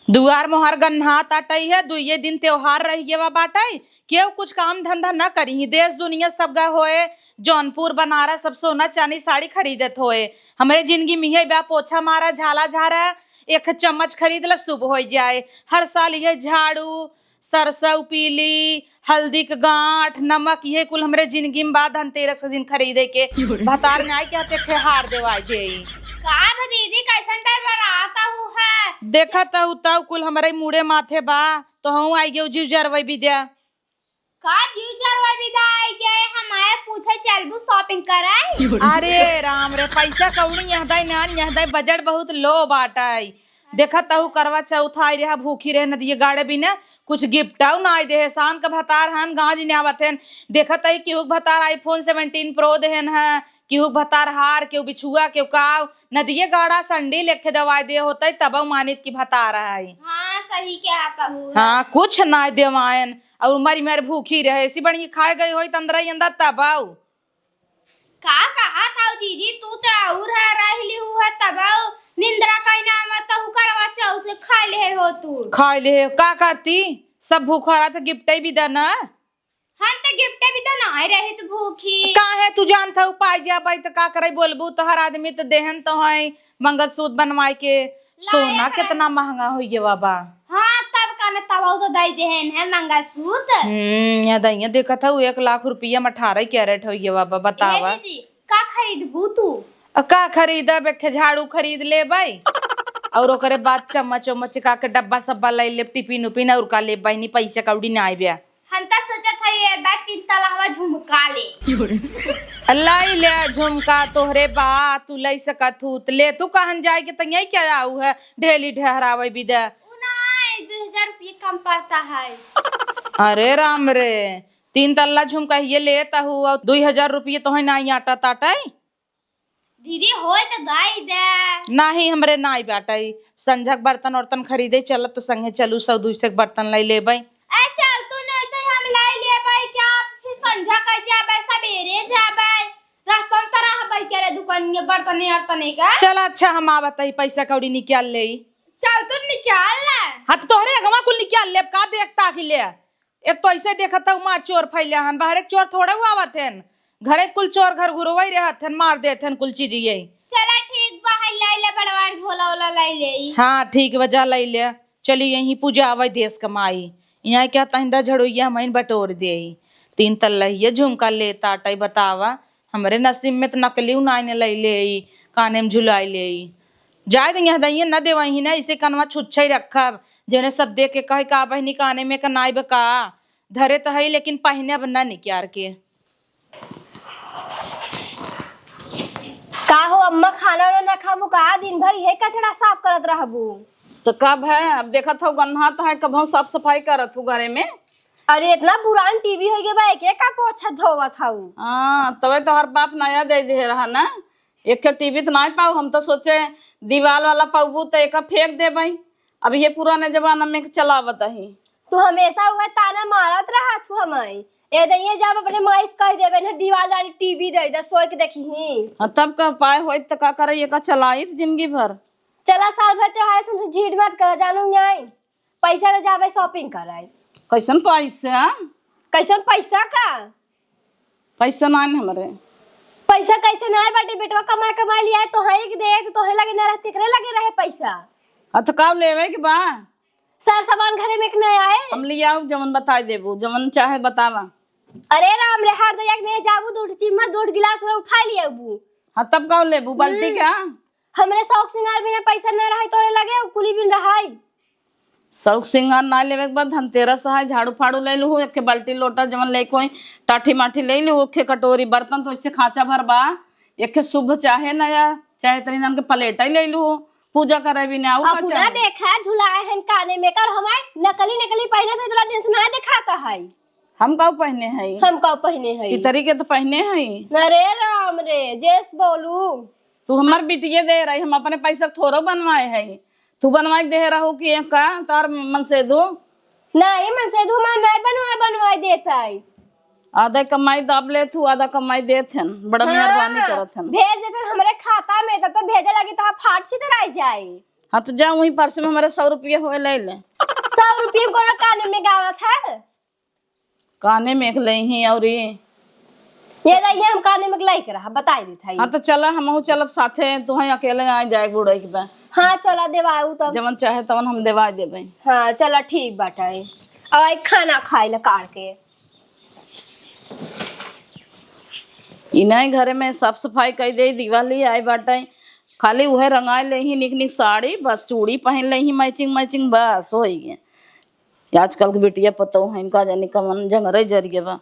दुआर मोहर गन्हा ताटई है, दुइये दिन त्योहार रहिए वा बाटई। केहू कुछ काम धंधा न करी, देश दुनिया सब गए होए, जौनपुर बनारस सब सोना चांदी साड़ी खरीदत होए। हमारे जिंदगी में यही बा पोछा मारा झाला झारा, एक चम्मच खरीद ला शुभ हो जाए। हर साल ये झाड़ू सरसों पीली हल्दी के गांठ नमक ये कुल हमरे जिंदगी में बाद धनतेरस के दिन खरीदे के भतार में आई के त्योहार देवाई दे। का भतीजी कैसन बरबराता हूँ है देखा तऊ कुल हमारे मुड़े माथे बा तो हूँ आई गए जीव जरवई विद्या का जीव जरवा विदाई गए हमारे पूछे चलबू शॉपिंग कराई। अरे राम रे पैसा कौड़ी यहाँ बजट बहुत लो बाटाई। देखा तहु करवा चौथ आई रहा भूखी रहे नदिये गाड़े बिना कुछ गिफ्ट ना आई दे शान का भतार हन गांज न्यावत हन। देखा तही केहू भतार आईफोन 17 प्रो देहन है, केहू भतार हार केहू बिछुआ केहू काव नदिये गाड़ा संडी लेके दवाई दे होते तब मानित की भतार है। हाँ सही कहता हूँ। हाँ कुछ ना देवायन और मरी मर भूखी रहे सी बड़ी खाए गई हो अंदर तब आओ का कहा था दीदी तू तो और है रहली हूँ है तब निंद्रा का नाम तू करवा चौथ खा ले हो तू खा ले का करती सब भूखा रहा था गिफ्ट भी देना हम तो गिफ्ट भी तो नहीं रहे तो भूखी का है तू जानता पाई जा भाई तो का करे बोलबू तो हर आदमी तो देहन तो है मंगलसूत्र बनवाए के सोना कितना महंगा हो ये बाबा। हाँ तब काने तब तो दई देहन है मंगलसूत्र या दइया देखा था 1 लाख रुपया में 18 कैरेट हो ये बाबा बतावा दीदी का खरीदबू तू का खरीदा बेखे झाड़ू खरीद ले भाई और ओकरे बाद चम्मच उम्मच का के डब्बा सब्बा ले ले टिफिन उपिन और का ले बहनी पैसा कौड़ी ना आई बिया हम तो सोचत है ये बैग 3 तला झुमका ले अल्लाह ले झुमका तोहरे बा तू ले सकत हूँ ले तू कहन जाए के तैया क्या आऊ है ढेली ढहरावे बिदा 2000 रुपये कम पड़ता है। अरे राम रे 3 तल्ला झुमका ये लेता हूँ और 2000 रुपये तो है ना आटा ताटाई दीदी होए तो दाई दे नाही हमरे नाई बाटाई संझक बर्तन वर्तन खरीदे चलत तो संगे चलू 100-200 बर्तन ले ले भाई ए चल तू न ऐसे हम लाई ले भाई क्या फिर संझा कर जाबे सवेरे जाबे रास्ता में तरह भाई करे दुकान में बर्तन अर्तने का चल अच्छा हम आवत ही पैसा कौड़ी निकाल ले चल तू निकाल ले हाँ तो तोहरे अगवा कुल निकाल ले का देखता कि ले एक तो ऐसे देखता हूँ मार चोर फैले हन बाहर एक चोर थोड़े हुआ आवत हन घरे कुल चोर घर घुरवाई रहत हन मार देत हन कुल चीज ये चला ठीक बा है लाई ले बड़वाड़ झोला वाला लाई ले हाँ ठीक वजह लाई ले चली यही पूजा आवे देश कमाई यहाँ क्या तहिंदा झड़ोइया हमाइन बटोर दे 3 तल्ला ये झुमका ले ताटाई बतावा हमरे नसीब में तो नकली नाइने ले ले काने में झुलाई ले जाए दे यहाँ दइए न देवाई ना इसे कनवा छुच्छा ही रखब जने सब देख के कहे का बहनी काने में कनाई बका धरे तो है लेकिन पहने अब न निक्यार के का हो अम्मा खाना ना खाबू का दिन भर ये कचरा साफ करत रहबू तो कब है अब देखत हो गन्हा तो है कब साफ सफाई करत हो घरे में। अरे इतना पुरान टीवी हो गया बा एक का पोछा धोवत हूँ। हाँ तबे तो हर बाप नया दे रहा ना एक टीवी तो ना पाऊ हम तो सोचे दीवाल वाला पाऊ तो एक फेंक दे भाई अब ये पुराने जमाना में चलावत ही तू हमेशा वह ताना मारत रहा तू हमें ए दइए जब अपने माइस कह देबे ना दीवाल वाली टीवी दे दे सोच के देखी तब का पाए होई तो का करे ये का चलाई जिंदगी भर चला साल भर त्योहार से झीठ मत कर जानू न्याय पैसा ले जाबे शॉपिंग कराई कैसन पैसा कैसन पैसा का पैसा ना हमारे पैसा कैसे ना बाटे बेटवा कमा लिया तो है कि दे तो है लगे ना रहते करे लगे रहे पैसा तो का लेवे के बा सर सामान घरे में नहीं आए हम लिया जमन बता देबू जमन चाहे बतावा। अरे राम रे हर दया में जाबू 2 चम्मच 2 गिलास में उठा लिया बू हाँ तब का लेबू बाल्टी का हमरे शौक सिंगार बिना पैसा न रहे तोरे लगे कुली बिन रहाई शौक सिंगार ना लेवे के बाद धनतेरस है झाड़ू फाड़ू ले लू एक बाल्टी लोटा जमन ले कोई टाठी माठी ले लू एक कटोरी बर्तन तो इससे खांचा भर बा एक शुभ चाहे नया चाहे तरी नाम के प्लेटा ही ले लू पूजा करे भी ना अपना देखा झुलाए हैं काने में कर हमार नकली पहने थे इतना दिन से ना दिखाता है हम का पहने हैं हम का पहने हैं ई तरीके तो पहने हैं। अरे राम रे जेस बोलू तू हमार बिटिया दे रही हम अपने पैसा थोड़ा बनवाए है तू बनवाए दे रहा हूँ कि का तार मन से दो नहीं मन से दो मैं नहीं बनवाए देता है आधा कमाई दाब ले तू आधा कमाई देत हन बड़ा मेहरबानी करत हन भेज देते हमरे खाता में तो भेजे लगी तो फाट सी तरह जाए हाँ तो जा वहीं पर्स में हमारे 100 रुपये हुए ले ले। 100 रुपये को काने में गावत है। काने में एक ले ही और ये दैया हम काने में लाई कर बता दी था। हाँ तो चला हम चलब साथे, तू अकेले आ जाए बुढ़ई के बा। हाँ चला देवाऊ तब जवन चाहे तवन हम देवा देबे। हाँ चला ठीक बाटा और खाना खाए ला काट के। इन्हें घरे में साफ सफाई कर दे, दिवाली आए बाटे खाली वह रंगाए ले ही निक निक साड़ी, बस चूड़ी पहन ले ही मैचिंग मैचिंग, बस हो गए। आजकल के बेटिया पतो है इनका जानी कमन जंगरे जरिए बा।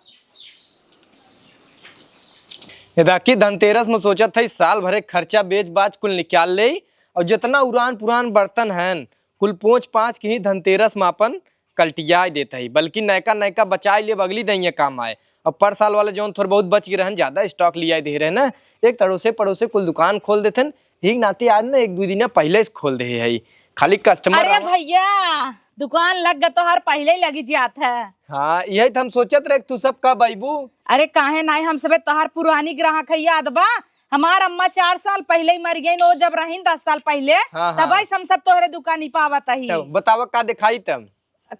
यदाकि धनतेरस में सोचा था इस साल भरे खर्चा बेच बाच कुल निकाल ले और जितना उड़ान पुरान बर्तन हैं कुल पोंछ पाँच की ही धनतेरस में अपन कल्टिया देता है, बल्कि नयका नयका बचाए लिए अगली दही काम आए। अब पर साल वाले जो थोड़ा बहुत बच गए रहन, ज्यादा स्टॉक लिया दे रहे ना, एक तड़ोसे पड़ोसे कुल दुकान खोल देते ठीक नाते आज ना 1-2 दिन पहले से खोल दे है, खाली कस्टमर। अरे भैया दुकान लग गया तो हर पहले ही लगी जात है। हाँ यही तो हम सोचत रहे तू सब कब आईबू। अरे काहे नहीं, हम सब तोहार पुरानी ग्राहक है, याद बा हमार अम्मा 4 साल पहले ही मर गई, वो जब रही 10 साल पहले तब हम सब तोहरे दुकानी पावत ही। तो बतावा का दिखाई तब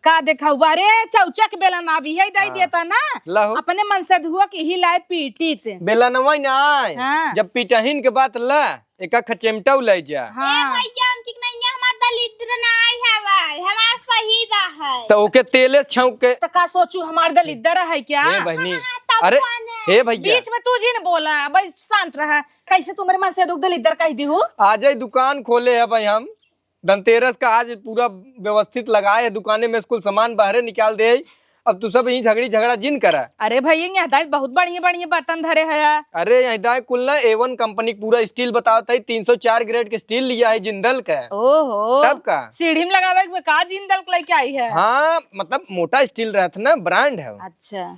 का देखा बारे चौचक बेलन अभी है दे देता ना, अपने मन से धुआ की ही लाए पीटीत बेलन वही ना हाँ। जब पीटहीन के बात ला एक खचेमटा ले जा। हाँ। भैया उनकी नहीं है, हमार दलिद्र नहीं है भाई, हमार सही बा है। तो ओके तेले छौंक के तो का सोचू हमार दलिद्र है क्या? ए बहनी अरे हे भैया बीच में तू जी ने बोला, भाई शांत रहा, कैसे तू मेरे मन से दलिद्र कह दी हूँ? आज ही दुकान खोले है भाई हम, धनतेरस का आज पूरा व्यवस्थित लगाए है दुकाने में, स्कूल सामान बाहर निकाल दे। अब तू सब यही झगड़ा जिन करा। अरे भैया यहाँ बहुत बढ़िया बढ़िया बर्तन धरे है। अरे यहाँ कुल ना A1 कंपनी पूरा स्टील बताओ था, 304 ग्रेड के स्टील लिया है जिंदल का। ओहो तब का सीढ़ी में लगावे के का जिंदल के लेके आई है? हाँ मतलब मोटा स्टील रहता ना, ब्रांड है। अच्छा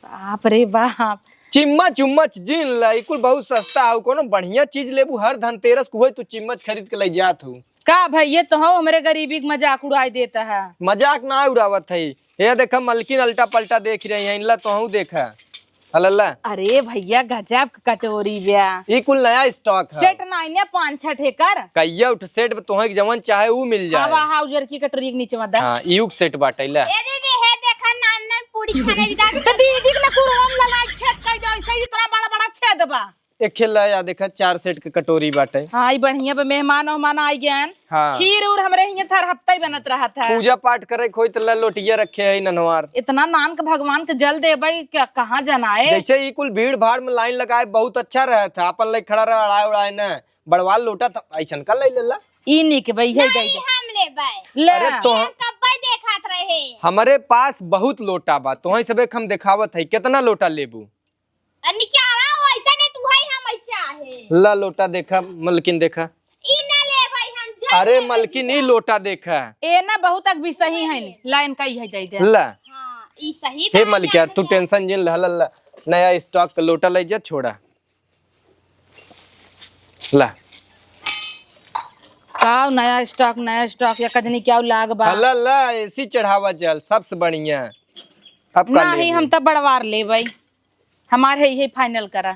बाप रे बाप, चिम्मच चुम्मच जिन लाई कुल बहुत सस्ता है, कोनो बढ़िया चीज लेबू हर धनतेरस को तू चिम्मच खरीद के ले जात हूँ का भैया तो हो हमारे गरीबी का मजाक उड़ाई देता है। मजाक ना उड़ावत है। ये देखा मलकिन अल्टा पल्टा देख रही है, इनला तो देखा अल्लाह। अरे भैया गजब कटोरी ब्या, ये कुल नया स्टॉक है। सेट नहीं 5-6 ठेकर कहिया उठ सेट में तोहे जवन चाहे वो मिल जाए। हवा हाउजर की कटोरी के नीचे मत हां युग सेट बाटैला। ए दीदी है देखा नान पूरी छाने बिदा तो दीदी के कुरम लगा छेद कर दो, ऐसे ही इतना बड़ा बड़ा छेद बा। एक खेला या देखा 4 सेट के कटोरी बाटे। हाँ ये बढ़िया बा, मेहमान मेहमान आई गए। हाँ। खीर और हमरे यहाँ हर हफ्ता ही बनत रहा था। पूजा पाठ करे खोई तो लोटिया रखे है ननवार। इतना नान के भगवान के जल दे भाई, क्या कहाँ जनाए। जैसे ये कुल भीड़ भाड़ में लाइन लगाए बहुत अच्छा रहा था, अपन ले खड़ा रहा अड़ाए उड़ाए न बड़वाल लोटा था ऐसा कर ले लेला। ई निक भाई है दे नहीं हम ले भाई ले। अरे तो कब भाई देखात रहे हमारे पास बहुत लोटा बा, तो सबे हम दिखावत है कितना लोटा लेबू। निकाला ऐसा नहीं तू है हम चाहे ला लोटा देखा मलकिन देखा। ई ना ले भाई हम जा। अरे मलकिन ही लोटा देखा ए ना बहुत अक भी सही है, लाइन का ही है दे दे। ला हां ई सही हे बात मलकिया तू टेंशन जिन ला नया स्टॉक का लोटा ले जा छोड़ा ला। का नया स्टॉक या कदनी क्या लाग बा? ला ला ऐसी चढ़ावा चल सबसे बढ़िया। अब ना ही हम तो बड़वार ले भाई, हमारे ही फाइनल करा।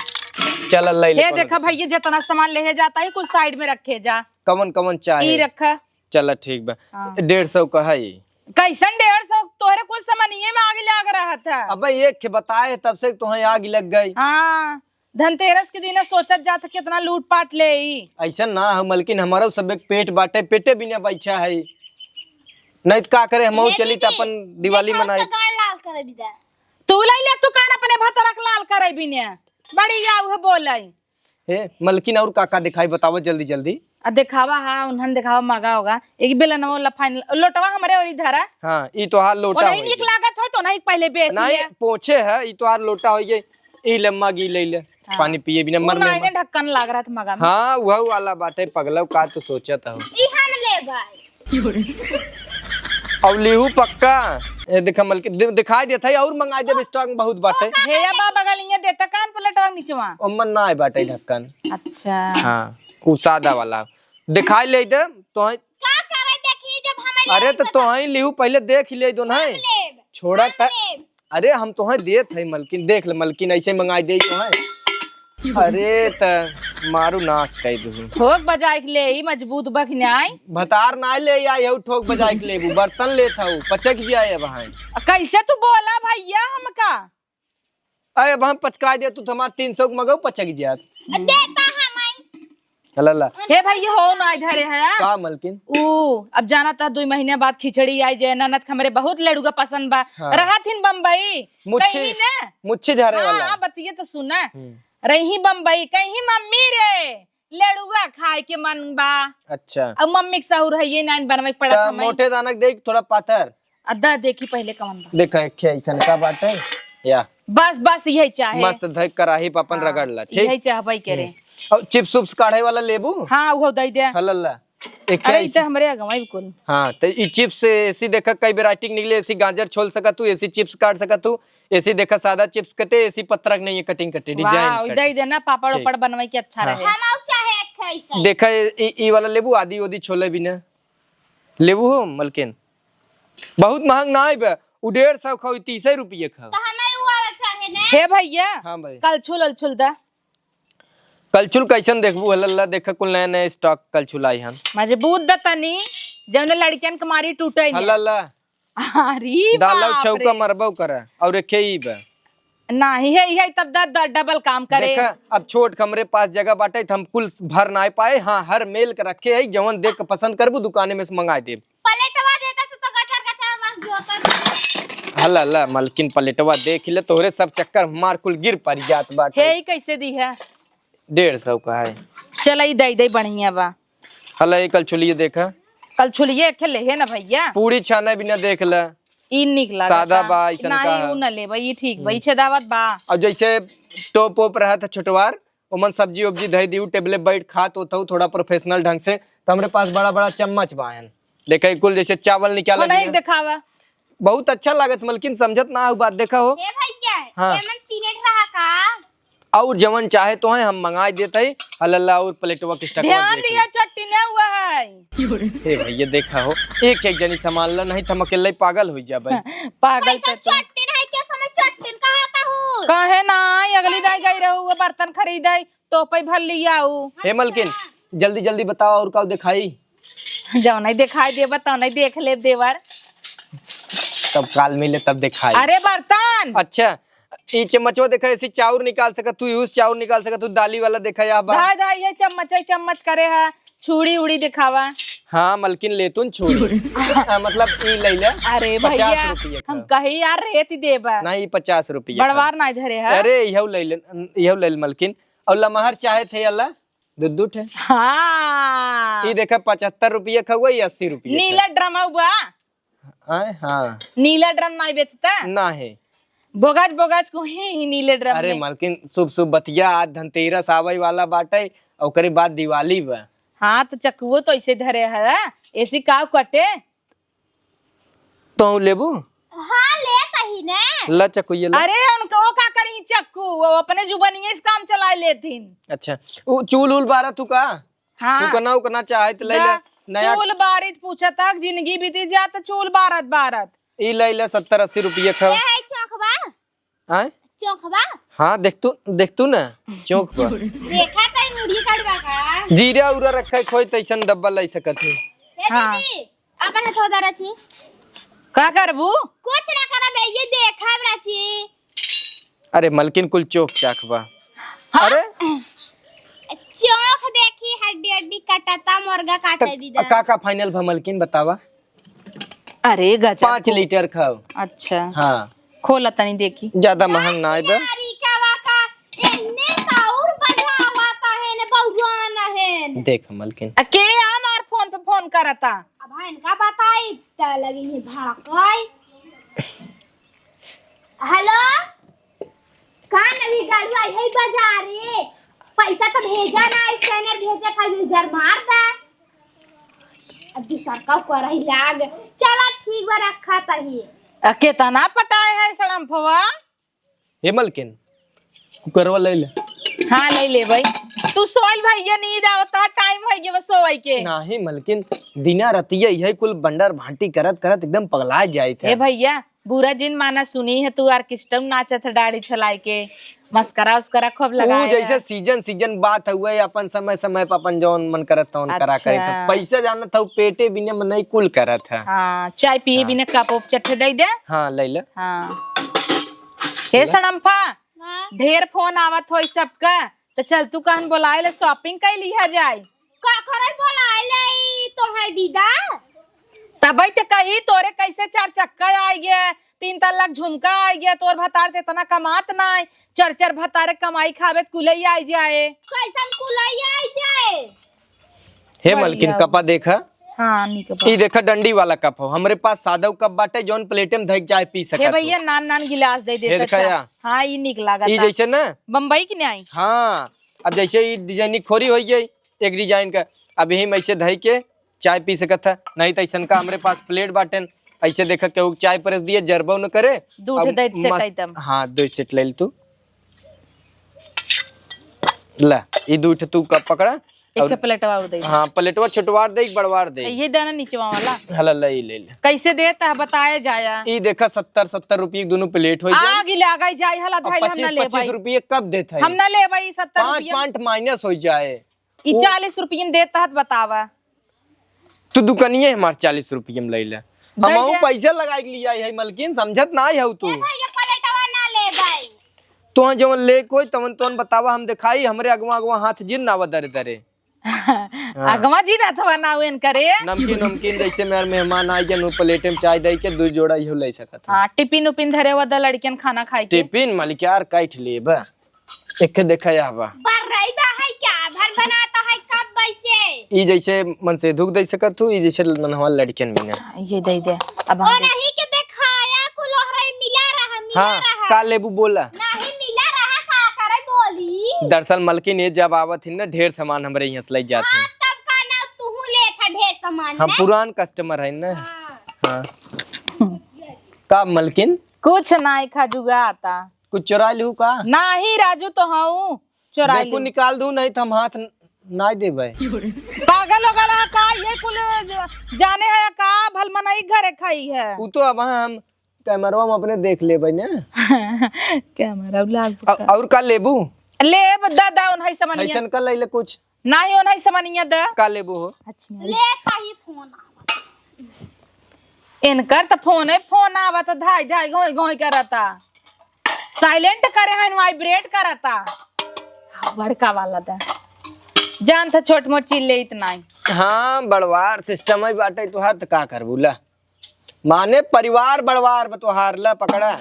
चल ले ले। ये देखा भैया जितना सामान ले जाता है कुछ साइड में रखे जा। कमन कमन ई चाहिए रखा। चल ठीक बा। हाँ। 150 का है ये। कैसन 150 तोहरे कुछ सामानिये में आगे लग रहा था। अब एक बताए तब से तुम्हें आग लग गई। हाँ धनतेरस के दिन सोचत जाता कितना लूट पाट ले। ऐसा ना हम मलकिन हमारा सब एक पेट बाटे, पेटे बिना बैठा है नहीं तो का करे हम चली तो अपन दिवाली मनाए। लाल करे बिदा तू ले तू कान अपने भतरक लाल करे बिने बड़ी या वो बोलाई। हे मलकिन और काका दिखाई बताओ जल्दी जल्दी। आ दिखावा हाँ उन्हन दिखावा मगा होगा एक बेलन वाला फाइनल लोटवा हमारे और इधर है। हां ई तो हार लोटा नहीं निक लागत हो तो नहीं पहले बेच नहीं लिया। पोछे है ई तो हार लोटा हो गई। ई लम्मा गी ले ले पानी पिए बिना मर नहीं में। ढक्कन लाग रहा था मगा में। हां वह वाला बाटे पगलव का तो सोचत हो। ई हम ले भाई अब लीहू पक्का। ए देखा मलकिन दिखाई देता है और मंगा दे स्टॉक में बहुत बाटे। हे या बा बगल ये देता कान प्लेटवा नीचवा। अम्मन ना है बाटे ढक्कन। अच्छा हां वो सादा वाला दिखाई ले दे तो का करे देखी जब हमें अरे तो ही लिहू पहले देख ले दो ना छोड़ा त। अरे हम तो देत है मलकिन देख ले मलकिन ऐसे मंगाई दे तो है अरे त मारू नाश कई दू ठोक बजाए के ले ही मजबूत बखन्याय। भतार ना ले आई हूँ ठोक बजाए के लेबू बर्तन लेत हूँ पचक जाए अब हाँ कैसे तू बोला भैया हमका? अरे अब हम पचका दे तू हमार 300 के मगो पचक जात देता हमाई। हल्ला हे भैया हो ना इधर है का मलकिन अब जाना था 2 महीने बाद खिचड़ी आई जे ननद हमरे बहुत लड़ुआ पसंद बा। हाँ। रहा थिन बम्बई कहीं ना मुच्छे झारे वाला हाँ बतिये तो सुना रही बम्बई कहीं मम्मी रे लड़ुआ खाए के मन बा। अच्छा अब मम्मी के सहूर है ये नाइन बनवे पड़त त हमें। मोटे दानक देख थोड़ा पातर अद्दा देखी पहले कमन बा। देखा एक ऐसन का बात है या बस यही चाहे मस्त धक कराही पापन रगड़ ला यही ठीक चाहबई करे। और चिप्स उप्स काढ़े वाला लेबू हाँ वो दे दे। हल्ला एक अरे इते हमरे अगवा बिल्कुल। हाँ तो ई चिप्स ऐसी देखा कई वैरायटी निकले ऐसी गाजर छोल सका तू ऐसी चिप्स काट सका तू ऐसी देखा सादा चिप्स कटे ऐसी पत्रक नहीं है कटिंग कटे वाह डिजाइन दे देना पापड़ ठीक। उपड़ बनवाई के अच्छा रहे। हम आउ चाहे कैसे देखा ई वाला लेबू आदि ओदी छोले बिना लेबू हो मलकिन बहुत महंग ना है उ 150 खाओ 30 रुपये खाओ। तो हमें वो वाला चाहे ने। हे भैया हाँ भाई कलछुल अलछुल दा कलछुल कैसन देखबू हल्ला देखा कुल नया नया स्टॉक कलछुल आई हन मजबूत द तनी जौने लड़कियन के मारी टूटे हल्ला अरे डालो बाप चौका रे। मरबो करे और एक ही बा नहीं है तब दा डबल काम करे। देखा अब छोट हमरे पास जगह बाटे हम कुल भर ना पाए हाँ हर मेल के रखे है जवन देख के पसंद करबू दुकाने में से मंगा दे पलटवा देता तो गचर गचर बस जोता। हल्ला मलकिन पलेटवा देख ले तोहरे सब चक्कर मार कुल गिर पड़ जात बाटे हे कैसे दी है 150 का है चल ई दई बढ़िया बा। हल्ला ये कलछुलिए देखा कलछुलिए खेले है ना भैया पूरी छाना बिना देख ला ई निक लगा सादा बा ऐसन का नहीं उ न ले भाई ठीक भाई छे दावत बा। और जैसे टोप ओप रहा था छोटवार ओमन सब्जी उब्जी धई दी टेबले बैठ खात होता हूँ थोड़ा प्रोफेशनल ढंग से तो हमरे पास बड़ा बड़ा चम्मच बाहन देखा कुल जैसे चावल निकाला नहीं बिना। दिखावा बहुत अच्छा लागत मलकिन समझत ना हो बात देखा हो हे भैया हाँ। ये मन सीनेट रहा का और जवन चाहे तो है हम मंगा देते ही हल्ला और प्लेटवा के स्टकवा ध्यान देख दिया चट्टी न हुआ है ले। हे भैया देखा हो एक एक जनी संभाल ला नहीं तो हम अकेले पागल हो जा भाई पागल पैसा तो चट्टिन है क्या समय चट्टिन कहा था हूँ। काहे ना अगली दाई गई रहू बर्तन खरीदाई टोपई भर लिया हे मलकिन जल्दी जल्दी बताओ और का दिखाई जाओ नहीं दिखाई दे बताओ नहीं देख ले देवर। तब काल मिले तब दिखाई। अरे बर्तन अच्छा ये चम्मचवा देखा ऐसी चाउर निकाल सका तू यूज चाउर निकाल सका तू दाली वाला देखा या बा धाय धाय ये चम्मच करे है छुड़ी उड़ी दिखावा। हाँ मलकिन लेतुन छोड़ मतलब ई ले ले अरे 50 भैया रुपये हम कही यार रेत देबा नहीं 50 रुपये बड़वार ना धरे है। अरे यहू ले ले मलकिन और लमहर चाहे थे अल्लाह दूध है हाँ ये देखा 75 रुपये खा या 80 रुपये नीला ड्रम हुआ हाँ नीला ड्रम नहीं बेचता ना है बोगाज बोगाज को ही नीले ड्रम अरे में। मलकिन शुभ शुभ बतिया आज धनतेरस आवे वाला बाटे और ओकरे बाद दिवाली बा हाँ तो चक्कुओ तो ऐसे धरे है ऐसी काव कटे तो लेबू हाँ ले कही ने। ला चक्कू ये ला। अरे उनको वो का करी चक्कू वो अपने जुबानिये इस काम चला लेथिन। अच्छा वो चूल उल बारा तू का हाँ तू कना चाहे तो ले ले नया चूल बारित पूछा तक जिंदगी बीती जात चूल बारत ई ले ले 70-80 रुपये खा ये है चौकवा हैं चौकवा हाँ देख तू ना चौक पर देखा तई मुड़ी काटवा का। जीरा उरा रखा खोई तैसन डब्बा लै सकत है हे हाँ। दीदी अपन थोड़ा रची का करबू कुछ ना करब ये देखा रची। अरे मलकिन कुल चौक चाकबा अरे चौक देखी हड्डी हड्डी कटाता मुर्गा काटे भी दे। का फाइनल भा मलकिन बतावा अरे गजब 5 लीटर खाओ। अच्छा हाँ खोला तनी देखी ज्यादा महंग ना है बे यारी का वाका एने काउर बजावा ता है ने बहुआन है। देख मलकिन के हमार फोन पे फोन करता अब इनका बताई त लगी है भड़काई। हेलो कहां नवी गाड़ी आई है बाजारे पैसा तो भेजा ना स्कैनर भेजे खाली जर मार दा अब दूसरा का करही लाग चला ठीक बा रखा तही। केतना पटाए है सड़म फवा। हे मलकिन कुकरवा ले ले हाँ नहीं ले भाई तू सोल भैया नींद आवता टाइम है ये बस सोई के नाही मलकिन दिना रतिया यही कुल बंडर भांटी करत करत एकदम पगला जाए थे ए भैया बुरा जिन माना सुनी है तू ऑर्केस्ट्रा में नाचत है दाढ़ी छलाई के मस्करा उसकरा खूब लगा वो जैसे सीजन बात हुए अपन समय समय पर अपन जौन मन करत तौन करा करे अच्छा। तो पैसा जानत हूँ पेटे बिना में नहीं कुल करत है। हाँ चाय पिए बिना कप उप चट्टे दे दे। हाँ ले ले। हाँ हे सड़म्फा हाँ ढेर फोन आवत हो सबका तो चल तू कहन बोलाए ले शॉपिंग कर लिया जाए। का करे बोलाइले तो है विदा तबई ते कही तोरे कैसे 4 चक्का आ गया 3 तलाक झुमका आ गया तोर भतार ते इतना कमात ना चर भतारे कमाई खावे कुलई आई जाए। कैसन कुलैया आई जाए हे मलकिन कपा देखा। हाँ निक ई देखा डंडी वाला कप हो हमरे पास सादा कप बाटे जौन प्लेटे में धक चाय पी सकत हे हो। भैया नान गिलास दे हे देता दिखाया? हाँ ये निक लागत ई जैसे ना बम्बई की नहीं आई। हाँ अब जैसे ये डिजाइन खोरी हो गई एक डिजाइन का अब यही में ऐसे धई के चाय पी सकत है नहीं तो ऐसा का हमारे पास प्लेट बाटन ऐसे देखा केहू चाय परस दिए जरबो न करे दूध अब दे सेट मस्त- आइटम। हाँ 2 सेट ले तू ला ये दूठ तू कप पकड़ा एक प्लेट और दे हाँ प्लेटवा छोटवार दे बड़वार दे ये देना नीचवा वाला हला ले ले कैसे देता है बताया जाया। ये देखा 70 रुपये दोनों प्लेट हो जाए आग लगा जाए हला धाई हम ना ले 25 रुपये कब देता है हम ना ले भाई 70 5 रुपया 5 माइनस हो जाए ई 40 रुपया देता है बतावा। तू दुकानिए हमार 40 रुपये में ले ले दे हम दे। पैसा लगा के लिया है मलकिन समझत ना है तू भैया पलटवा ना ले भाई तो जवन ले कोई तवन तवन बतावा हम दिखाई हमरे अगवा अगवा हाथ जिन ना दरे दरे अगवा जी ना थवा ना वेन करे। नमकीन नमकीन जैसे मेरे मेहमान आई के प्लेटे में चाय दे के 2 जोड़ा इहो ले सकत हाँ टिफिन उपिन धरे वदा लड़कियन खाना खाए के टिफिन मालिक यार काट ले बा एक देखा या बा बर रही बा है क्या भर बनाता है कब वैसे ई जैसे मन से धुक दे सकत तू ई जैसे मनवा लड़कियन बने ये दे दे अब और हम नहीं के दिखाया कुलोहरे मिला हाँ रहा का लेबू बोला नहीं मिला रहा का करे बोली दरअसल मलकिन ये जब आवत ही ना ढेर सामान हमरे यहाँ से ले जाते हैं तब का ना तू ले था ढेर सामान हम ने पुरान कस्टमर है ना हाँ। हाँ का मलकिन कुछ नहीं खजुगा आता कुछ चुरा लू का नहीं राजू तो हूँ चोरा देखो निकाल दू नहीं तो हम हाथ ना देबे पागल हो गला का ये कुल जाने है का भल मनाई घरे खाई है उ तो अब हम कैमरा में अपने देख लेबे ना कैमरा लाल और का लेबू ले दादा उन्हें समनिया ऐसन का ले ले कुछ नहीं उन्हें समनिया दा का लेबू हो अच्छा ले कहीं फोन इनकर तो फोन आवत धाई धाई गोई गोई करता साइलेंट करे हैं वाइब्रेट करता बड़का वाला दा जान था छोट मोट चीज ले इतना ही। हाँ बड़वार सिस्टम है बाटे तुहार तो का करबू ला माने परिवार बड़वार बतोहार ला पकड़ा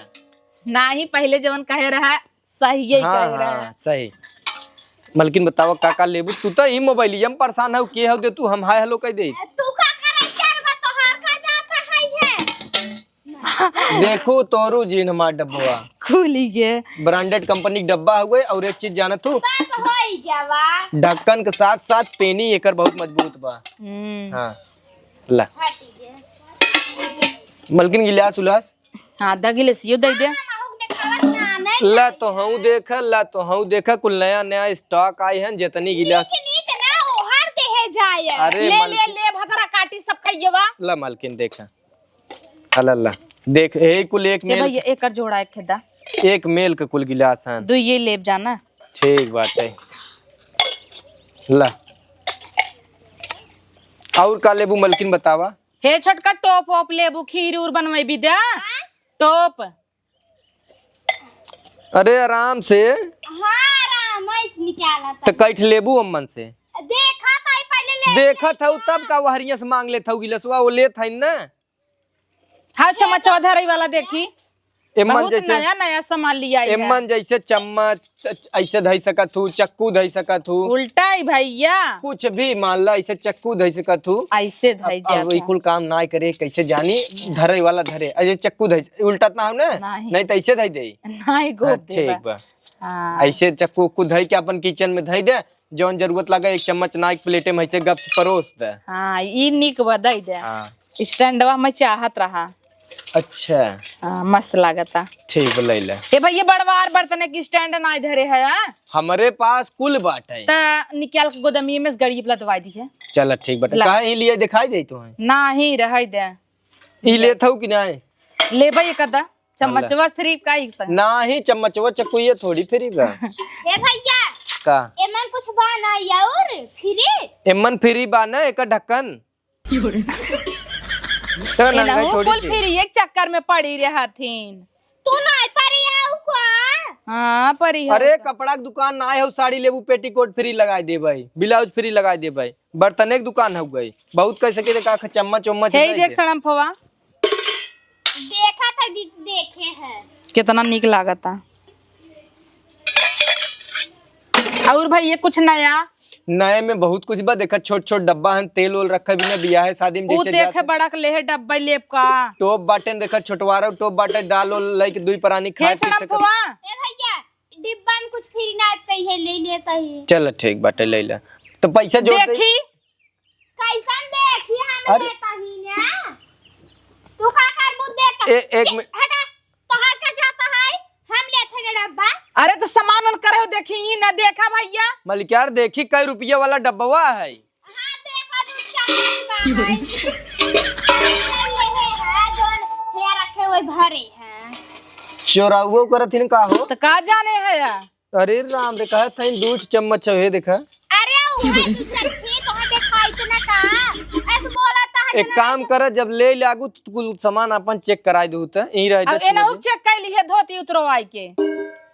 नहीं पहले जवन कहे रहा सही यही हाँ कहे रहा हाँ सही मलकिन बताओ का लेबू तू तो ही मोबाइल हम परेशान हो के हो दे तू हम हाय हेलो कह दे तू का करे चार बा तो हार का जाता है देखो तोरू जीन हमार डब्बा खुली गए ब्रांडेड कंपनी का डब्बा हुए और एक चीज जानत हूँ बस होई जावा ढक्कन के साथ साथ पेनी एकर बहुत मजबूत बा हाँ ला हटी जे मलकिन गिलास उलास हाँ दगिले सियो दे दे माहू ने खावत ना नहीं ला तो हूँ देखा कुल नया नया स्टॉक आई है जितनी गिलास नीक ना ओ हर देहे जाए अरे ले ले मलकिन ले भतरा काटी सब खाइएवा ला मलकिन देखा अल्लाह देख ए कुल एक ये मेल भैया एक और जोड़ा एक खेदा एक मेल का कुल गिलास है दो ये लेब जाना ठीक बात है ला और का लेबू मलकिन बतावा हे छोटका टोप ओप लेबू खीर उर बनवाई विद्या टोप अरे आराम से हां राम इस निकाला तो कैठ लेबू अम्मन से देखा ताई पहले ले देखा था तब का वहरिया से मांग ले था गिलसवा वो ले था ना हाँ चम्मच चौधरी वाला देखी एमन बहुत जैसे नया नया सामान लिया है एमन जैसे चम्मच ऐसे धई सकत हूँ चक्कू धई सकत हूँ उल्टा ही भैया कुछ भी मान ला ऐसे चक्कू धई सकत हूँ ऐसे धई अब वही कुल काम ना करे कैसे जानी धरे वाला धरे ऐसे चक्कू धई उल्टा ना हो ना नहीं। नहीं तो ऐसे धई दे नहीं गो ठीक बा हाँ ऐसे चक्कू उक्कू धई के अपन किचन में धई दे जौन जरूरत लगे एक चम्मच ना एक प्लेटे में ऐसे गप से परोस दे हाँ ई निक बदई दे हाँ स्टैंडवा में चाहत रहा अच्छा हाँ, मस्त लागता ठीक ले ले ए भैया बड़वार बर्तन की स्टैंड ना धरे है हमारे पास कुल बाट है त निकाल के गोदमिये में गड़ी लदवाई दी है चल ठीक बटा ला। कहा ही लिए दिखाई दे तो है ना ही रह दे ई ले था कि नहीं ले भाई कदा चम्मचवा फ्री का ही संग। ना ही चम्मचवा चकुइया थोड़ी फ्री बा ए भैया का एमन कुछ बना और फ्री एमन फ्री बा ना एक ढक्कन तो ए नंगा नहु थोड़ी कुल फ्री। फिर एक चक्कर में पड़ी रहथिन। तू नहीं परी आऊ को हाँ परी है। अरे कपड़ा के दुकान ना है साड़ी लेबू पेटीकोट फ्री लगाई दे भाई ब्लाउज फ्री लगाई दे भाई बर्तन एक दुकान हो गई बहुत कह सके का चम्मच उम्मच हे देख सड़म्फवा देखा था देखे है कितना निक लागता। और भाई ये कुछ नया नए में बहुत कुछ बा देखा छोट छोट डब्बा है तेल ओल रखा भी ना बियाह है शादी में उ जैसे देखे जात बड़ा के लेहे डब्बा लेप का। टोप बाटे देखा छोटवारा टोप बाटे डाल ओल लाइक दुई प्राणी खाए हे पी सकत। सड़म्फवा ए भैया डिब्बा में कुछ फ्री ना कही है ले लेता ही चल ठीक बाटे ले ले तो पैसा जोड़ दे देखी कैसन देखी हम अरे। लेता ही ना तू का कर बुद देख एक मिनट हटा तोहर का जाता है हम लेते हैं डब्बा अरे तो सामान उन करे हो देखी ही ना देखा भैया। मलिकार देखी कई रुपया वाला डब्बा है हां देखा तू चल है रखे हुए भरे हैं चोरावो करत हिन का हो तो का जाने है या? अरे राम रे कहा था दूध चम्मच है देखा अरे वो दूसर थी तो देखा इतना का ऐसे बोला था एक काम कर जब ले लागू तो कुल सामान अपन चेक कराई दू त यहीं रह अब एना चेक कर ली है धोती उतरवाई के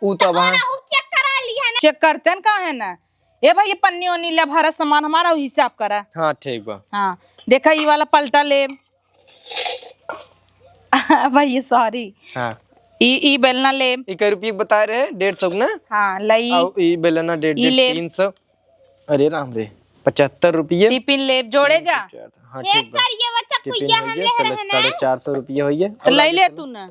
ऊ तो वहां ना चेक करा लिया ना चेक करते हैं का है ना। ए भाई ये पन्नी ओनी ले भरा सामान हमारा हिसाब करा। हां ठीक बा हाँ देखा ये वाला पलटा ले भाई सॉरी हां ई बेलना ले। ई कई रुपये बताए रहे 150 ना हाँ लई और ई बेलना 150 300 अरे राम रे 75 रुपये टिफिन ले जोड़े जा हां एक ठीक बा कर ये बच्चा टिफिन कुइया हो हम गया ले चलो रहे हैं 450 रुपये हो गया तो ले ले तू ना।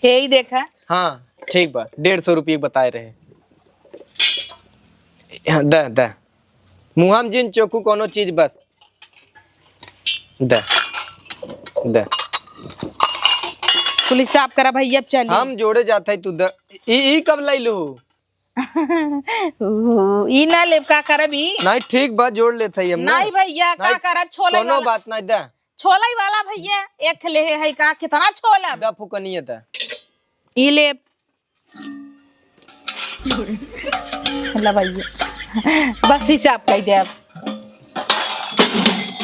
हे ही देखा हाँ ठीक बा 150 रुपये बताए रहे द द मुहम जिन चोकू कोनो चीज बस द द कुल हिसाब करा भैया अब चल हम जोड़े जाते है तू द ई कब लाई लो ई ना ले का करबी नहीं ठीक बा जोड़ लेते है हम ना नहीं भैया का नहीं, करा छोले कोनो वाला बात नहीं द छोले वाला भैया एक ले है का कितना छोला द फुकनिए द ई ले ला भैया बस हिसाब कर दे अब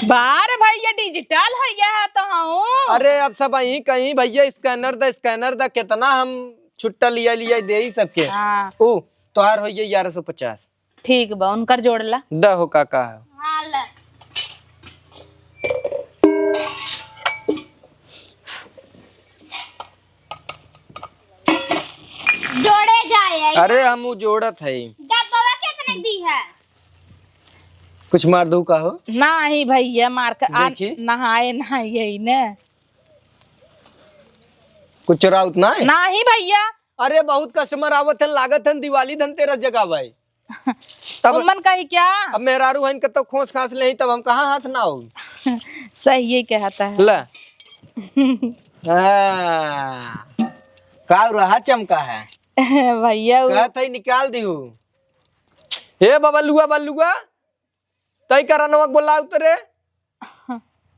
बार भैया डिजिटल है यह तो हूँ। अरे अब सब यही कहीं भैया स्कैनर द कितना हम छुट्टा लिया दे ही सबके हाँ ओ तोहार हो गया 1150 ठीक बा उनकर जोड़ला द हो काका है हाल जोड़े जाए अरे हम वो जोड़त है डब्बा कितने दी है कुछ मार दू का हो नहीं भैया मार कर देखी। नहाए नहाइए ने कुछ चोरा उतना है नहीं भैया अरे बहुत कस्टमर आवत है लागत है दिवाली धनतेरस जगह भाई तब उमन कही क्या अब मेहरारू हन के तो खोस खास ले तब हम कहाँ हाथ ना हो सही है कहता है। ला का रहा चमका है भैया कहत है निकाल दिहू हे बबलुआ बल्लुआ तई करा नमक बोला उतरे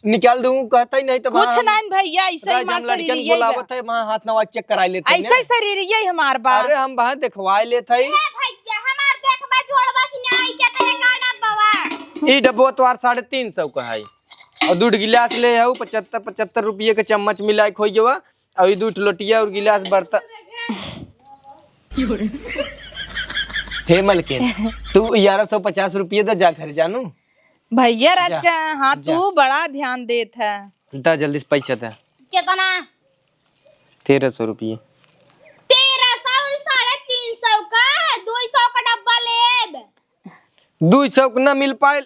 निकाल दूं कहता ही नहीं तो कुछ नहीं भैया ऐसा ही मार हम लड़कन शरीर बोलावत है वहां हाथ नमक चेक कराई लेते हैं ऐसा ही शरीर यही हमार बात। अरे हम वहां दिखवाई लेते है भैया हमार देखबा जोड़बा कि नहीं कहते हैं का डब्बा ई डब्बो तोहार 350 का है और दूध गिलास ले हूँ 75 रुपये के चम्मच मिला खोई जवा और ई दूध लोटिया और गिलास बर्तन हे मलकिन तू 1150 रुपये दे जा घर जानू भैया राज जा, का हाँ जा। तू बड़ा ध्यान देत है। दा जल्दी से पैसा दे कितना 1300 रुपये 1300 और 350 का 200 का डब्बा लेब 200 का ना मिल पाए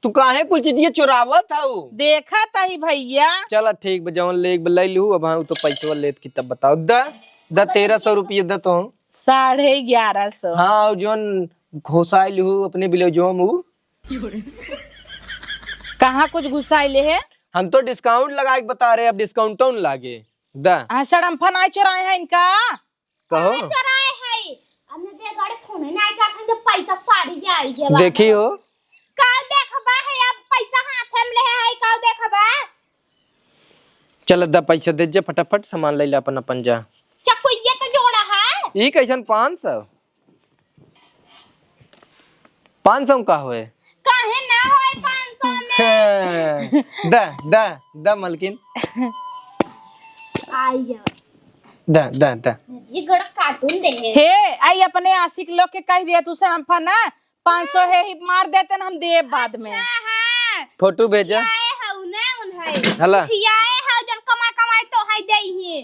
तू काहे कुल चीज ये चुरावत है वो देखा था ही भैया चला ठीक बा जवन ले ले लू अब हाँ तो पैसा लेत की तब बताओ दा 1300 रुपये दे तो 1150। हाँ और जोन घोसाई लू अपने बिलो जो हम कहाँ कुछ घुसाइले है हम तो डिस्काउंट लगा के बता रहे अब डिस्काउंट तो लागे दा सड़म्फन आए चुराए हैं इनका कहो चराए है हमने दे गाड़ी फोन नहीं का तो पैसा पाड़ी जाई है देखी हो का देखबा है अब पैसा हाथ में ले है का देखबा चल दा पैसा दे जे फटाफट सामान ले ले अपन अपन जा। चकुइया तो जोड़ा है। ई कैसन 500 500 का होए काहे ना होए 500 में। दा दा दा मलकिन आइया दा ये गड़ा कार्टून दे है। हे आई अपने आशिक लोग के कह दिया तू शराफा ना 500 है ही मार देते न हम दे बाद में। हां फोटो भेजा आए हउ ना उन है हला खियाए हउ जन कमाई तो है देई ही।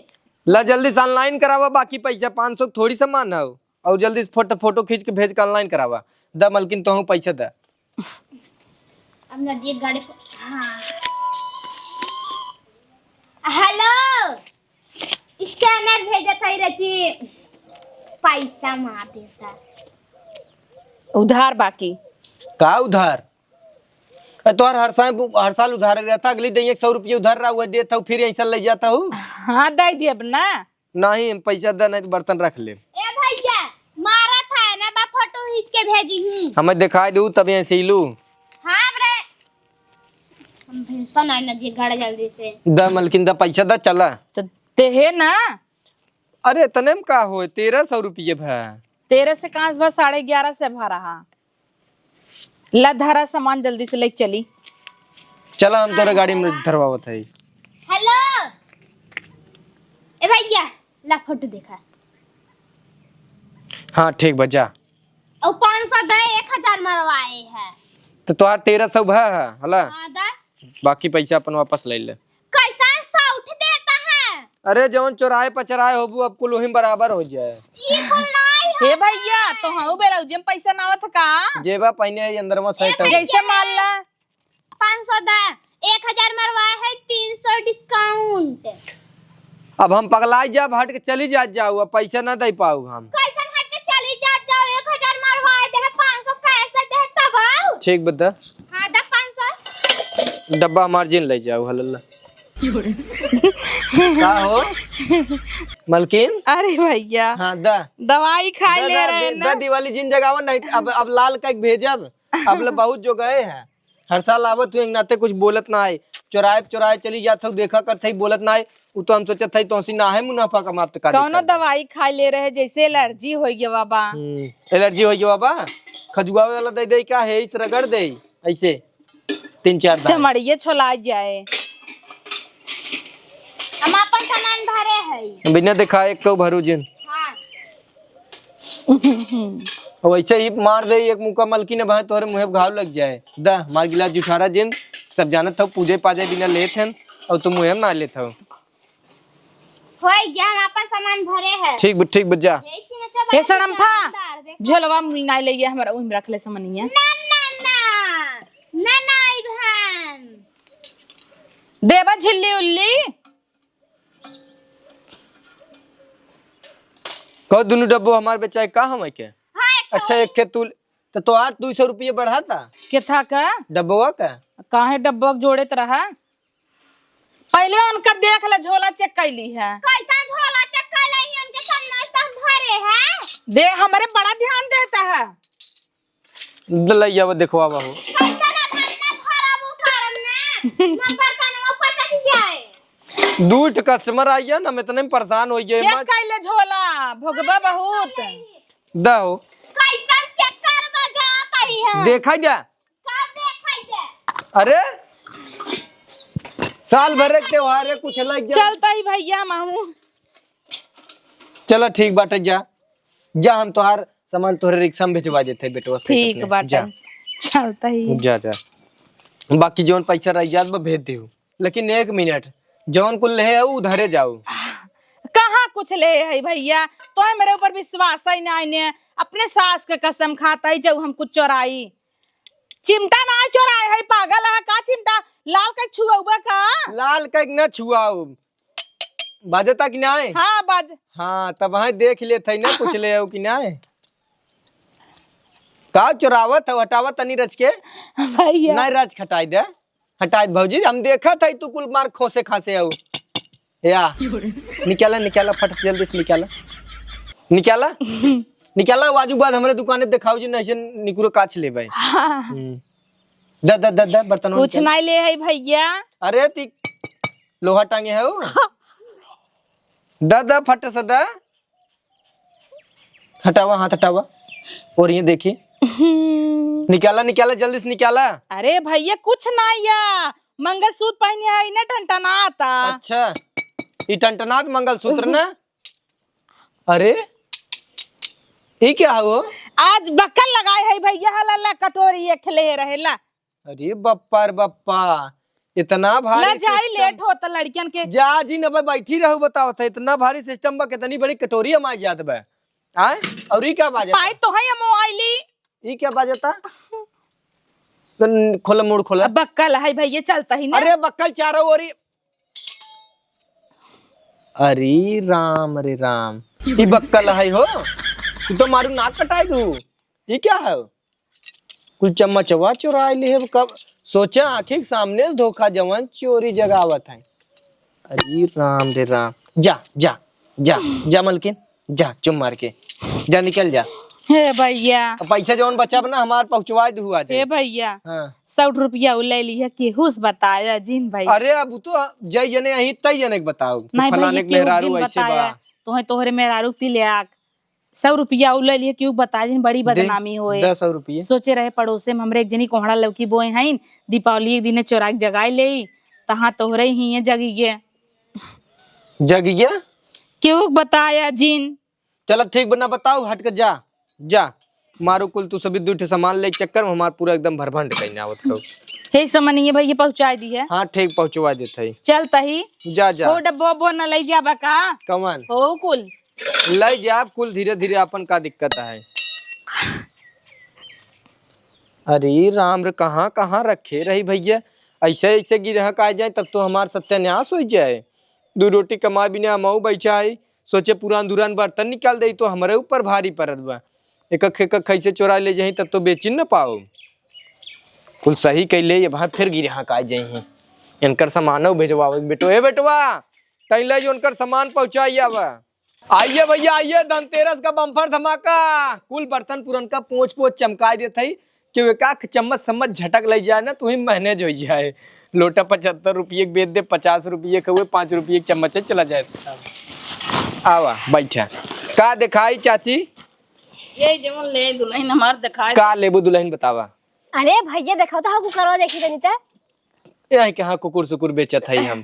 ला जल्दी से ऑनलाइन करावा बाकी पैसा 500 थोड़ी सामान हो और जल्दी से फोटो खींच के भेज के ऑनलाइन करावा। दा मलकिन तो पैसा दा। अब ना ये गाड़ी हां हेलो स्कैनर भेजा था रची पैसा मार देता उधार बाकी का उधार तोहर हर साल उधार रहता अगली दिन 100 रुपये उधार रहा हुआ देता हूँ फिर ऐसा ले जाता हूँ। हाँ दे दिए अब ना नहीं पैसा दे नहीं तो बर्तन रख ले। ए भैया मारा था ना बा फोटो खींच के भेजी हूं हमें दिखाई दू तब ऐसे ही लू। हां रे हम भेजता ना ये गाड़ी जल्दी से दा मलकिन दा पैसा दा चला तो ते है ना। अरे तने में का हो 1300 रुपये भा 13 से कहां से 11.5 से भरा रहा ला धरा सामान जल्दी से ले चली। चला हम तोरा गाड़ी में धरवावत है। हेलो ए भैया ला फोटो देखा हाँ ठीक बजा और 500 दे 1000 मरवाए है तो तोहार 1300 भा हला हां दा बाकी पैसा अपन वापस ले ले। कैसा साउथ देता है अरे जौन चौराहे पचराहे होबू अब कुल वही बराबर हो जाए। ई कुल नहीं है हे भैया तो हाउ बेरा उजम पैसा ना आवत का जेबा पहने अंदर में सेट जैसे मान ला 500 दे 1000 मरवाए है 300 डिस्काउंट अब हम पगलाई जब हट के चली जाओ अब पैसा ना दे पाऊ हम। कैसन हट के चली जाओ 1000 मरवाए दे 500 कैसे दे तब आओ ठीक बता हां दा 500 डब्बा मार्जिन ले जाओ हल्ला का हो मलकिन। अरे भैया हाँ दा दवाई खाए ले रहे दा ना दिवाली जिन जगह नहीं अब लाल का भेजब अब ले बहुत जो गए हैं हर साल आवत हुए नाते कुछ बोलत ना आए चौराहे चली जात देखा करते बोलत ना आए वो तो हम सोचत तो ना है मुनाफा कमाते का कौनो दवाई खाए ले रहे जैसे एलर्जी हो गया बाबा। एलर्जी हो गया बाबा खजुआ वाला दे दे क्या है इस रगड़ दे ऐसे 3-4 चमड़िए छोला जाए हम अपन सामान भरे है बिना दिखाए को भरू जिन हां वैसे ही मार दे एक मुका मलकी ने भाई तोहरे मुंह घाव लग जाए दा मार गिलास जुठारा जिन सब जानत हो पूजे पाजे बिना लेत हन और तुम मुंह ना लेत हो। होय गया हम अपन सामान भरे है ठीक बजा हे सड़म्फा झोलवा ना ले गया हमरा ओहि में रख ले समनिया ना ई बहन देबा झिल्ली उल्ली कहो दोनों डब्बो हमार बेचाए का हम के हां अच्छा एक के तू तो 200 रुपये बढ़ाता के था का डब्बवा का काहे डब्बा जोड़े रहा पहले उनकर देख ले झोला चेक कैली है कैसा झोला चक्का लही उनके सामने सब भरे है दे हमारे बड़ा ध्यान देता है दलैया देखवा हो कैसा ना भरा वो कारण ने नंबर का नाम पता की जाए दूठ कस्टमर आइया ना मैं इतने परेशान हो गए चेक कैले झोला भोगबा बहुत दो कैसा चेक कर बजा कही है देखा जा कब देखाई दे अरे साल भर के त्योहार है कुछ लग जा चलता ही भैया मामू चलो ठीक बाटे जा हम तोहार सामान तोहरे रिक्शा में भेजवा देते बेटवा ठीक बाटे चलता ही जा बाकी जौन पैसा रह जात बा भेज देहु लेकिन 1 मिनट जौन कुल है उधरे जाओ कहाँ कुछ ले है भैया तो है मेरे ऊपर विश्वास ही नहीं ने अपने सास के कसम खाता ही जाऊ हम कुछ चोराई चिमटा ना चोराए है पागल है का चिमटा लाल का छुआ का लाल का न छुआओ बाजे तक नहीं हाँ बाज हाँ तब हाँ देख ले थे ना कुछ ले कि नहीं का चोरावत है हटावत तनी रच के भैया नहीं रच खटाई दे हटाई भौजी हम देखा था तू कुल मार खोसे खासे आओ या निकाला फट से जल्दी से निकाला वाजू बाद हमारे दुकाने दिखाओ जी नहीं निकुरो काछ ले भाई द बर्तन कुछ नहीं ले है भैया अरे ती लोहा टांगे है वो द फट से द हटावा हाथ हटावा और ये देखिए निकाला निकाला जल्दी से निकाला। अरे भैया कुछ ना या मंगलसूत्र पहने है ना टनटनाता। अच्छा ये टनटनात मंगलसूत्र ना। अरे ये क्या है वो? आज बक्कल लगाए है भैया हला कटोरी एक ले रहेला। अरे बप्पा रे बप्पा इतना भारी जाई सिस्टम। लेट होता लड़कियन के। जा जी न बैठी रहू बताओ था इतना भारी सिस्टम बा कितनी बड़ी कटोरी हमारी जात बा आए और ये क्या बाजता? पाई तो है ये मोबाइली। ये क्या बाजता? खोला मुड़ खोला। बक्कल है भैया चलता ही ना। अरे बक्कल चारों ओर अरे राम ये बक्कल है हो तू तो मारू नाक कटाई दू। ये क्या है? कुछ चम्मचवा चुरा ली है कब सोचा आंखें के सामने धोखा जवन चोरी जगावत है। अरे राम रे राम जा जा जा जा मलकिन जा चुम मार के जा निकल जा। हे भैया पैसा जवन बचा बना हमार पहुंचवा दू आज। हे भैया हाँ। 100 रुपया ले लिया केहूस बताया जिन भाई। अरे अब तो जय जने अही तई जने के बताओ नहीं फलाने के मेहरारू ऐसे बा तो तोहरे मेहरारू तिलियाक 100 रुपया ले लिए क्यों बता जिन बड़ी बदनामी होए। 10 रुपये सोचे रहे पड़ोसे में हमरे एक जनी कोहड़ा लौकी बोए हैं दीपावली एक दिन चोरा के जगाए ले तहाँ तोहरे ही जगी गए जग गया क्यों बताया जिन। चलो ठीक बना बताओ हट के जा जा मारो कुल तू सभी दूठे सामान ले चक्कर में हमार पूरा एकदम भरभंड कहीं आवत कहो। हे समनिए भैया पहुंचा दी है। हाँ ठीक पहुंचवा देते है। चलता ही जा जा हो डब्बो बो न ले जाबा का कमन हो कुल ले जा कुल धीरे धीरे अपन का दिक्कत है। अरे राम रे कहाँ कहाँ रखे रही भैया ऐसे ऐसे गिरहक आ जाए तब तो हमार सत्यानाश हो जाए। 2 रोटी कमा भी ना मऊ बैठा है सोचे पुरान दुरान बर्तन निकाल दे तो हमारे ऊपर भारी पड़त बा। एक कैसे चोरा ले जाही तब तो बेची न पाओ कुल सही कैले ये वहां फिर गिरहक आ जाही इनकर सामान भेजवाओ बेटो ए बेटवा तैले जो उनकर सामान पहुंचाइए बा। आइए भैया आइए धनतेरस का बम्पर धमाका कुल बर्तन पुरनका पोंछ पोंछ चमका देते है कि का चम्मच सम्मच झटक ले जाए ना तो ही मैनेज हो जाए। लोटा 75 रुपये बेच दे 50 रुपये के हुए 5 रुपये चम्मच चला जाए। आवा बैठा का दिखाई चाची ये जेमन ले दुल्हन हमार दिखाए का लेबू दुल्हन बतावा। अरे भैया देखो तो हां करवा देखी तनी त यही कहाँ कुकुर सुकुर बेचत है हम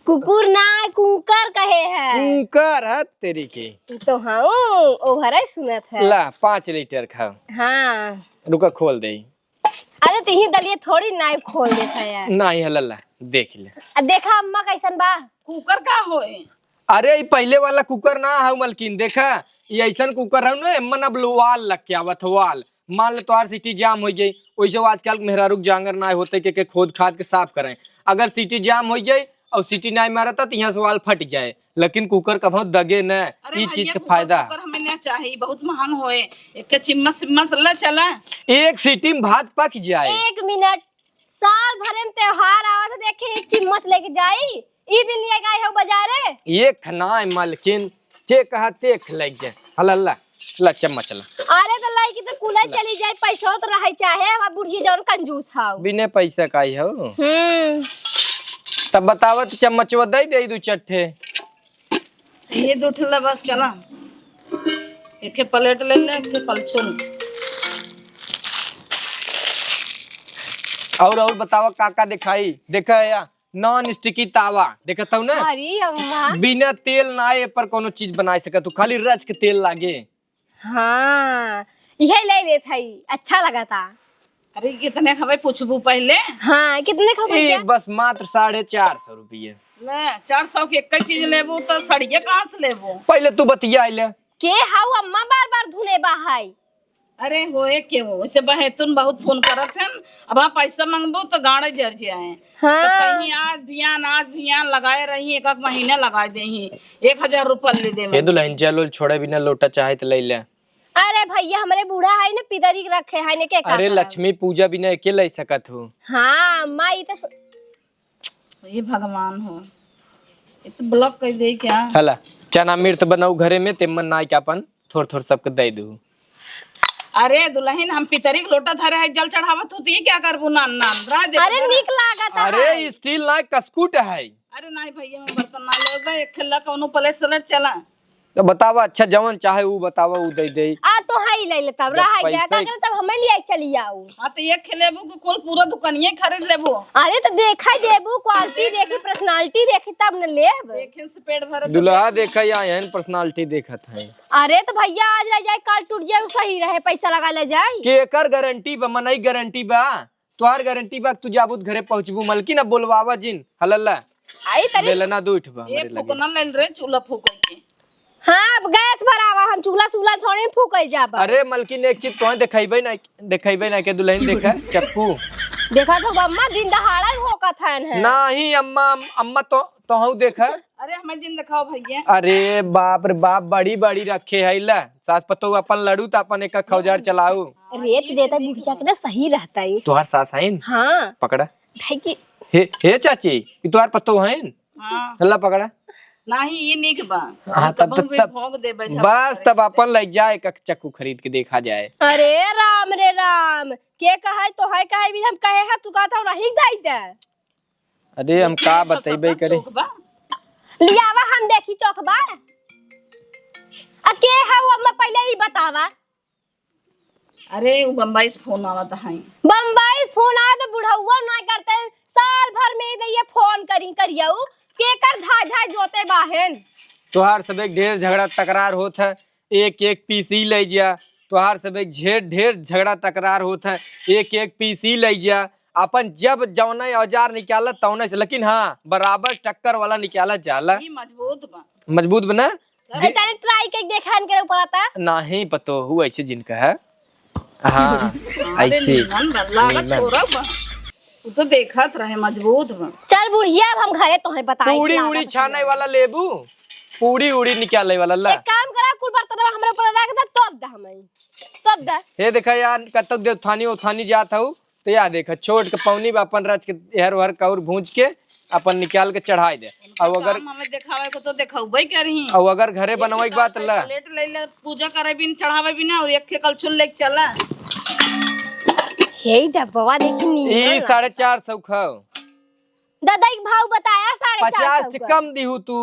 कुकुर ना कुकर कहे है कुकर है तेरी की तो हाँ ओहरा सुनत है ला 5 लीटर खाओ। हाँ रुका खोल दे। अरे तिही दलिए थोड़ी नाइफ खोल देता है यार। नहीं है लल्ला देख ले देखा अम्मा कैसन बा कुकर का होए। अरे ये पहले वाला कुकर ना है मलकिन देखा ये ऐसा कुकर है ना एमन अब वाल लग के आवत वाल मान ले तोहार सीटी जाम हो गई वैसे आजकल मेहरारू जांगर ना होते के खोद खाद के साफ करें अगर सीटी जाम हो जाए और सीटी नहीं मारता तो यहाँ से वाल फट जाए लेकिन कुकर कभी दगे न ये चीज का फायदा हमें ना चाहिए बहुत महंग होए एक चिम्मच सिम्मच ला चला एक सीटी में भात पक जाए। 1 मिनट साल भरे में त्योहार आवा था देखे एक चिम्मच लेके जाई ई भी लिए गए हो बाजारे ये खना मालकिन के कहा तेख लग जाए हल्ला ला चम्मच ला। अरे तो लाई की तो कुला चली जाए पैसा तो रहे चाहे हमार बुढ़ी जौन कंजूस हाउ बिना पैसा का ही हो तब बतावत चम्मचवा दे दे 2 चट्ठे ये दो ठेला बस चला एक प्लेट ले ले के कलछुल और बतावा काका दिखाई देखा या नॉन स्टिकी तावा देखत हूं ना। अरे अम्मा बिना तेल ना आए पर कोनो चीज बना सके तू खाली रच के तेल लागे। हाँ यही ले ले था अच्छा लगा था। अरे कितने खबे पूछबू पहले। हाँ कितने खबर एक बस मात्र 450 रुपये ले 400 के एक चीज लेबू तो सड़िए कहाँ से लेबू। पहले तू बतिया ले के हाउ अम्मा बार बार धुने बाहाई। अरे होए के वो इसे बहेतुन बहुत फोन करत हैं अब आप पैसा मांगबो तो गाड़े जर जाए। हाँ। तो कहीं आज भियान लगाए रही एक महीना लगा दे 1000 रुपया ले दे ये दुल्हन चलो छोड़े बिना लोटा चाहे तो ले ले। अरे भैया हमारे बूढ़ा है ना पितरी रखे है ने के का अरे लक्ष्मी पूजा बिना के ले सकत हो। हाँ अम्मा ये तो ये भगवान हो ये तो ब्लॉक कर दे क्या। हला चना मिर्च बनाऊ घरे में तेमन ना के अपन थोड़ थोड़ सबके दे दू। अरे दुल्हन हम पितरी के लोटा धरे है जल चढ़ावत होती है क्या करबू नान नान रह दे। अरे निक लागत है। अरे स्टील ना कस्कूट है अरे नहीं भैया मैं बर्तन ना ले एक खिल्ला कौनो प्लेट सलेट चला। तो बतावा अच्छा जवन चाहे वो बतावा वो दे दे। आ तो है ले ले तब रह गया पैसा- का तब हमें लिए चली आओ। हाँ तो एक खिलेबू को कुल पूरा दुकानिये खरीद लेबू। अरे तो देखा देबू क्वालिटी देखी पर्सनालिटी देखी तब न लेब। देखे से पेट भरे। दुल्हा देखा या एहन पर्सनालिटी देखत है अरे तो भैया आज ले जाए कल टूट जाए सही रहे पैसा लगा ले जाए। के एकर गारंटी बा मनई गारंटी बा तोहार गारंटी बा तू जाबुत घरे पहुंचबू मलकिन अब बोलवावा जिन हलल्ला आई तरी लेलना दो उठबा ये हमरे लगे फुकना ले रे चूल्हा फूको के। हाँ अब गैस भरावा हम चूल्हा सूल्हा थोड़े न फूकई जाबा। अरे मलकिन एक चीज कौन देखाइबे ना के दुल्हन देखा चप्पू देखा तो अम्मा दिन दहाड़ा होकत है नहीं अम्मा अम्मा तो हूँ देखा। अरे हमें दिन दिखाओ भैया। अरे बाप रे बाप बड़ी बड़ी रखे है ला सास पतो अपन लड़ू तो अपन एक खौजार चलाऊ रेत देता बुढ़िया के ना सही रहता है। तोहार सास है हाँ पकड़ा भाई की हे चाची ई तोहार पतो है हाँ हल्ला पकड़ा नहीं ये निक बा। हाँ तब भोग दे बैठा। बस तब अपन लग जाए एक चक्कू खरीद के देखा जाए। अरे राम रे राम के कहे तो है कहे भी हम कहे है तू कहता नहीं जाई दे। अरे हम का बतेबे करे लियावा हम देखी चौकबा के है वो मैं पहले ही बतावा। अरे वो बम्बई से फोन आवत है। बम्बई से फोन आ तो बुढ़ावा नहीं करते साल भर में ये फोन करियो के कर धा जोते बाहन। तोहार सब एक ढेर झगड़ा तकरार होत है एक एक पीसी ले जा तोहार सब एक ढेर झगड़ा तकरार होत है एक एक पीसी ले जा अपन जब जौना औजार निकाला तौने से लेकिन हाँ बराबर टक्कर वाला निकाला जाला ये मजबूत बा। मजबूत बना तने ट्राई के देखा के ऊपर आता नहीं पतो हूँ ऐसे जिनका है हाँ अरे ऐसे नीमन बा, लागत नीमन। थोड़ा बा। तू तो देखत रहे मजबूत बा। चल बुढ़िया अब हम घरे तो बताई पूड़ी उड़ी छाने वाला लेबू पूड़ी उड़ी निकाले वाला ला एक काम करा कुल बर्तन हमरे ऊपर रख दे तब दा हमें तब दा। हे देखा यार कतक देव थानी उठानी जात हूँ तो यार देखा छोट के पौनी बा अपन रच के हर हर कौर भूंज के अपन निकाल के चढ़ाई दे अब अगर काम हमें दिखावे को तो दिखाऊबे करही। अब अगर घरे बनवाई के बात ला प्लेट ले ले पूजा करे बिन चढ़ावे बिन और एक के कलछुल लेके चला। हे डब्बा देखी नी ई 450 खाओ दादा एक भाव बताया 450 50 से कम दीहू तू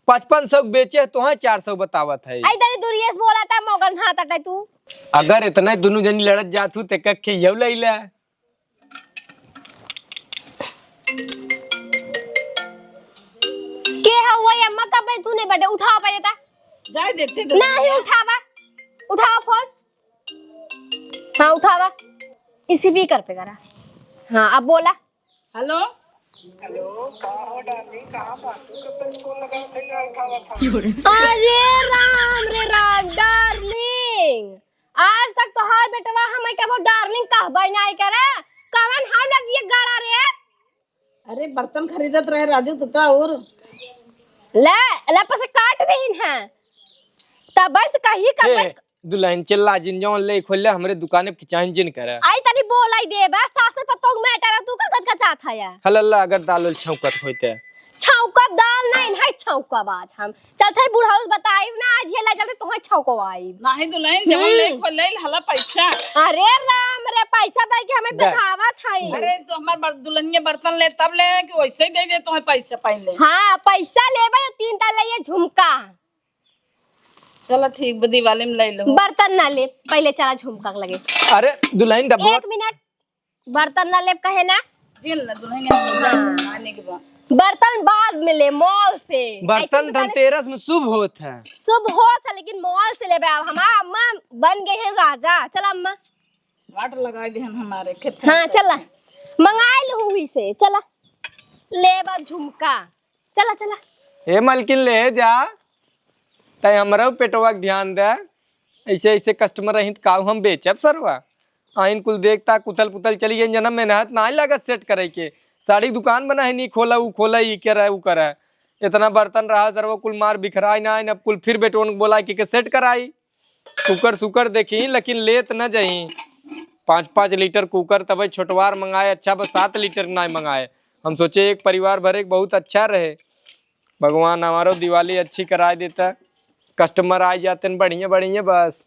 5500 बेचे तो है 400 बतावत है। आई तनी दुरियस बोला था मगन हाथ अटे तू अगर इतना दोनों जनी लड़त जातू ते कखे यव लैला के हवा अम्मा का पे तूने बेटे उठाओ पहले ता जाए देखते नहीं उठावा उठाओ फोन। हाँ उठावा इसी भी कर पे करा। हाँ अब बोला हेलो अरे राम रे राम डार्लिंग आज तक तो हर बेटवा हमें कबो डार्लिंग कहबे नहीं करे कवन हाल लगी गाड़ा रे। अरे बर्तन खरीदत रहे राजू तता और ले लपा से काट देहिन है तब बस कही कर दुल्हन चिल्ला जिन जौन ले खोले हमरे दुकाने पे खिचाइन जिन करे आई तनी बोलाई दे बस सास पतोग में टरा तू का बच का चाहत है हलल्ला अगर दाल छौकत होते छौका दाल नहीं है छौका बाज हम चलते बुढ़ाउस बताई ना आज ये ला चलते तोहे छौको आई नहीं दुल्हन जब ले खोल ले हला पैसा। अरे राम रे पैसा दे के हमें दिखावत है। अरे तो हमार दुल्हनिया बर्तन ले तब ले कि वैसे ही दे दे तो पैसा पहले। हाँ पैसा लेबे 3 ताले ये झुमका चलो ठीक बा दिवाली में ले लो। बर्तन ना ले पहले चला झुमका लगे। अरे दुल्हन डब्बा 1 मिनट बर्तन ना ले कहे ना दिल ना दुल्हन आने के बाद बर्तन बाद में ले मॉल से। बर्तन धनतेरस में शुभ होत है शुभ होत है लेकिन मॉल से लेबे अब हमारा अम्मा बन गए हैं राजा। चला अम्मा वाट लगा दे हमारे खेत। हाँ चला मंगाए लू हुई से चला लेबा झुमका चला चला। ए मलकिन ले जा तय हमरा पेटवा के ध्यान दे ऐसे ऐसे कस्टमर रही का हम बेचब सरवा आइन कुल देखता कुतल पुतल चली गई जन्म मेहनत ना लागत सेट करे के साड़ी दुकान बना है नहीं खोला वो खोला ये करे वो करे इतना बर्तन रहा सरवा कुल मार बिखराई ना अब कुल फिर बेटोन बोला कि सेट कराई कुकर सुकर देखी लेकिन लेत न जाई 5-5 लीटर कुकर तब छोटवार मंगाए अच्छा बस 7 लीटर ना मंगाए हम सोचे एक परिवार भर एक बहुत अच्छा रहे भगवान हमारो दिवाली अच्छी कराए देता कस्टमर आ जाते हैं बढ़िया बढ़िया बस